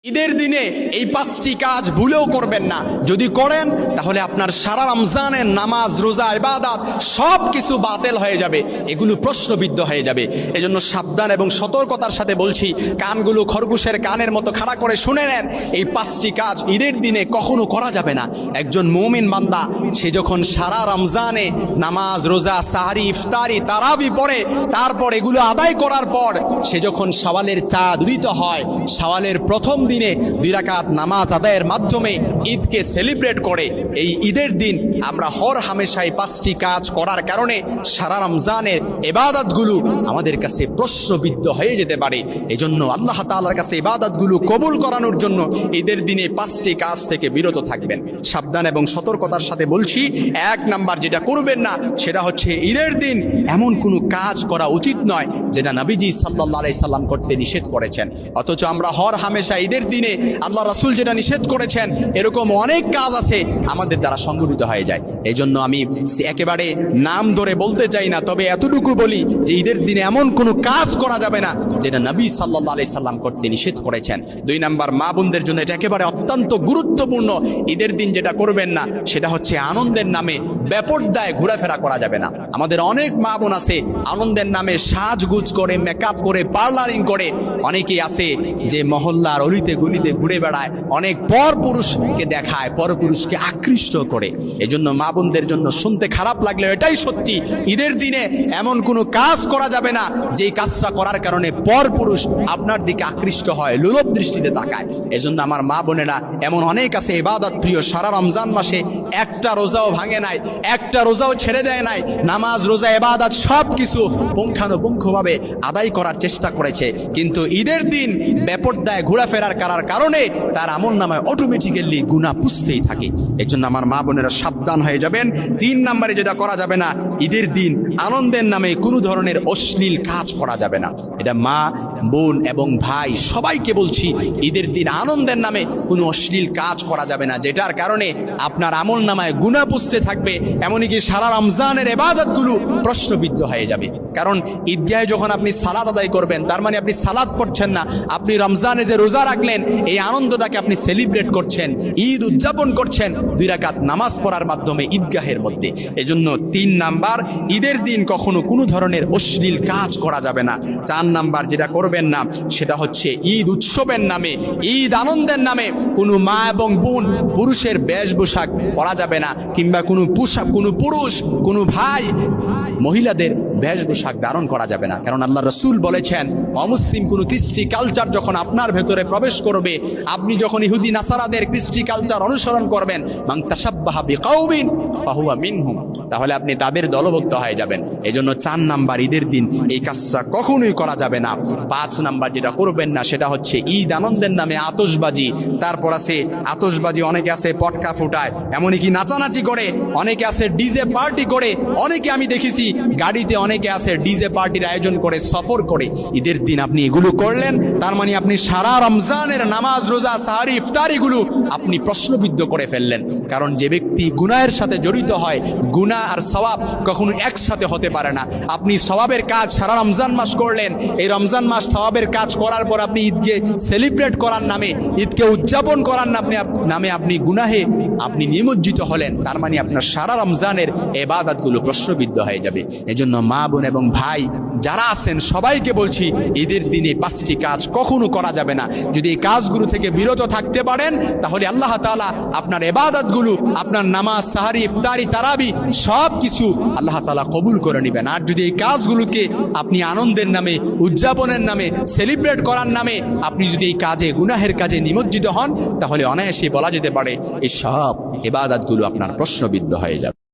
ঈদের দিনে এই 5টি কাজ ভুলেও করবেন না। যদি করেন তাহলে আপনার সারা রমজানের নামাজ, রোজা, ইবাদত সব কিছু বাতিল হয়ে যাবে, এগুলো প্রশ্নবিদ্ধ হয়ে যাবে। এজন্য সাবধান এবং সতর্কতার সাথে বলছি, কানগুলো খরগোশের কানের মতো খাড়া করে শুনে নেন। এই 5টি কাজ ঈদের দিনে কখনো করা যাবে না। একজন মুমিন বান্দা সে যখন সারা রমজানে নামাজ, রোজা, সাহরি, ইফতারি, তারাবি পড়ে, তারপর এগুলো আদায় করার পর সে যখন শাওয়ালের চাঁদ উদিত হয়, শাওয়ালের প্রথম দিনে 2 রাকাত নামাজ আদায়ের মাধ্যমে ঈদকে সেলিব্রেট করে, এই ঈদের দিন আমরা হর হামেশাই 5টি কাজ করার কারণে সারা রমজানের ইবাদতগুলো আমাদের কাছে প্রশ্নবিদ্ধ হয়ে যেতে পারে। এজন্য আল্লাহ তাআলার কাছে ইবাদতগুলো কবুল করানোর জন্য ঈদের দিনে 5টি কাজ থেকে বিরত থাকবেন। সাবধান এবং সতর্কতার সাথে বলছি, 1 নাম্বার যেটা করবেন না সেটা হচ্ছে ঈদের দিন এমন কোনো কাজ করা উচিত নয় যেটা নবীজি সাল্লাল্লাহু আলাইহি সাল্লাম করতে নিষেধ করেছেন, অথচ আমরা হর হামেশা ঈদের দিনে আল্লাহ রাসূল যেটা নিষেধ করেছেন এরকম অনেক কাজ আছে আমাদের দ্বারা সংগঠিত হয়ে যায়। এই জন্য আমি একেবারে নাম ধরে বলতে চাই না, তবে এতটুকু বলি যে ঈদের দিনে এমন কোনো কাজ করা যাবে না যেটা নবী সাল্লাল্লাহু আলাইহি সাল্লাম করতে নিষেধ করেছেন। 2 নাম্বার, মা বোনদের জন্য এটা একেবারে অত্যন্ত গুরুত্বপূর্ণ। ঈদের দিন যেটা করবেন না সেটা হচ্ছে আনন্দের নামে বেপরদায় ঘোরাফেরা করা যাবে না। আমাদের অনেক মা বোন আছে আনন্দের নামে সাজগুজ করে, মেকআপ করে, পার্লারিং করে। অনেকেই আছে যে মহল্লার অলিতে গলিতে ঘুরে বেড়ায়, অনেক পর পুরুষকে দেখায়, পর পুরুষকে আকৃষ্ট করে। এজন্য মা বোনদের জন্য শুনতে খারাপ লাগলেও এটাই সত্যি, ঈদের দিনে এমন কোনো কাজ করা যাবে না যেই কাজটা করার কারণে পর পুরুষ আপনার দিকে আকৃষ্ট হয়, লোলভ দৃষ্টিতে তাকায়। এজন্য আমার মা বোনেরা এমন অনেক আছে ইবাদত প্রিয়, সারা রমজান মাসে একটা রোজাও ভাঙে নাই, একটা রোজাও ছেড়ে দেয় নাই, নামাজ, রোজা, ইবাদত সব কিছু পুঙ্খানুপুঙ্খভাবে আদায় করার চেষ্টা করেছে, কিন্তু ঈদের দিন বেপরদায় ঘোরাফেরার করার কারণে তার আমলনামায় অটোমেটিক্যালি গুনাহ পুষতেই থাকে। এজন্য আমার মা বোনেরা সাবধান হয়ে যাবেন। 3 নম্বরে যেটা করা যাবে না, ঈদের দিন আনন্দের নামে কোনো ধরনের অশ্লীল কাজ করা যাবে না। এটা মা, বোন এবং ভাই সবাইকে বলছি, ঈদের দিন আনন্দের নামে কোনো অশ্লীল কাজ করা যাবে না, যেটার কারণে আপনার আমলনামায় গুনাহ পুষতে থাকবে, এমনকি সারা রমজানের ইবাদতগুলো প্রশ্নবিদ্ধ হয়ে যাবে। কারণ ঈদগাহে যখন আপনি সালাত আদায় করবেন তার মানে আপনি সালাত পড়ছেন না, আপনি রমজানে যে রোজা রাখলেন এই আনন্দটাকে আপনি সেলিব্রেট করছেন, ঈদ উদযাপন করছেন 2 রাকাত নামাজ পড়ার মাধ্যমে ঈদগাহের মধ্যে। এজন্য 3 নাম্বার, ঈদের দিন কখনো কোনো ধরনের অশ্লীল কাজ করা যাবে না। 4 নাম্বার যেটা করবেন না সেটা হচ্ছে ঈদ উৎসবের নামে, ঈদ আনন্দের নামে কোনো মা এবং বোন পুরুষের বেশভূষা পরা যাবে না, কিংবা কোনো পুরুষ, কোনো ভাই মহিলাদের বেশভূষা ধারণ করা যাবে না। কারণ আল্লাহ রাসূল বলেছেন, অমুসলিম কোনো কৃষ্টি কালচার যখন আপনার ভেতরে প্রবেশ করবে, আপনি যখন ইহুদি নাসারাদের কৃষ্টি কালচার অনুসরণ করবেন, মান তাশাব্বাহা বিকাউমিন ফাহুয়া মিনহুম, তাহলে আপনি তাদের দলভুক্ত হয়ে যাবেন। এজন্য 4 নাম্বার, ঈদের দিন এই কাজটা কখনোই করা যাবে না। 5 নাম্বার যেটা করবেন না সেটা হচ্ছে ঈদ আনন্দের নামে আতশবাজি। তারপর আছে আতশবাজি, অনেকে আছে পটকা ফুটায়, এমনকি নাচানাচি করে, অনেকে আছে ডিজে পার্টি করে, অনেকে আমি দেখেছি গাড়িতে অনেকে আছে ডিজে পার্টির আয়োজন করে সফর করে। ঈদের দিন আপনি এগুলো করলেন, তার মানে আপনি সারা রমজানের নামাজ, রোজা, সাহরি, ইফতারিগুলো আপনি প্রশ্নবিদ্ধ করে ফেললেন। কারণ যে ব্যক্তি গুনাহের সাথে জড়িত হয়, গুনাহ আর সওয়াব কখনো একসাথে হতে পারে না। আপনি সওয়াবের কাজ সারা রমজান মাস করলেন, এই রমজান মাস সওয়াবের কাজ করার পর আপনি ঈদকে সেলিব্রেট করার নামে, ঈদকে উদযাপন করার নামে আপনি গুনাহে আপনি নিমজ্জিত হলেন, তার মানে আপনার সারা রমজানের ইবাদতগুলো প্রশ্নবিদ্ধ হয়ে যাবে। এজন্য মা বোন এবং ভাই যারা আছেন সবাইকে বলছি, ঈদের দিনে 5টি কাজ কখনো করা যাবে না। যদি এই কাজগুলো থেকে বিরত থাকতে পারেন তাহলে আল্লাহ তাআলা আপনার ইবাদতগুলো, আপনার নামাজ, সাহরি, ইফতারি, তারাবি সব কিছু আল্লাহ তাআলা কবুল করে নেবেন। আর যদি এই কাজগুলোকে আপনি আনন্দের নামে, উদযাপনের নামে, সেলিব্রেট করার নামে আপনি যদি এই কাজে, গুনাহের কাজে নিমজ্জিত হন, তাহলে অনায়াসে বলা যেতে পারে এই সব ইবাদতগুলো আপনার প্রশ্নবিদ্ধ হয়ে যাবে।